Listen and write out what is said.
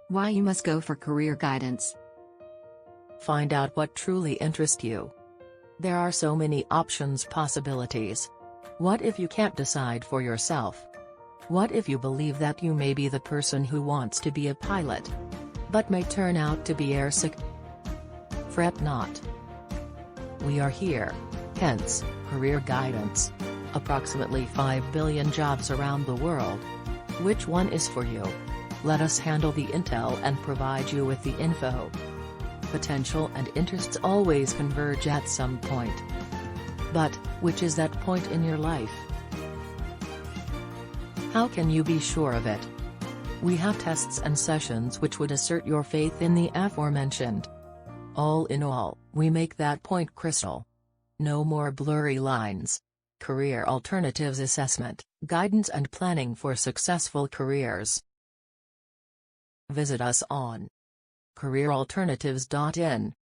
Why you must go for career guidance. Find out what truly interests you. There are so many options possibilities. What if you can't decide for yourself? What if you believe that you may be the person who wants to be a pilot, but may turn out to be airsick? Fret not. We are here. Hence, career guidance. Approximately 5 billion jobs around the world. Which one is for you? Let us handle the intel and provide you with the info. Potential and interests always converge at some point. But, which is that point in your life? How can you be sure of it? We have tests and sessions which would assert your faith in the aforementioned. All in all, we make that point crystal. No more blurry lines. Career Alternatives Assessment, Guidance and Planning for Successful Careers. Visit us on careeralternatives.in.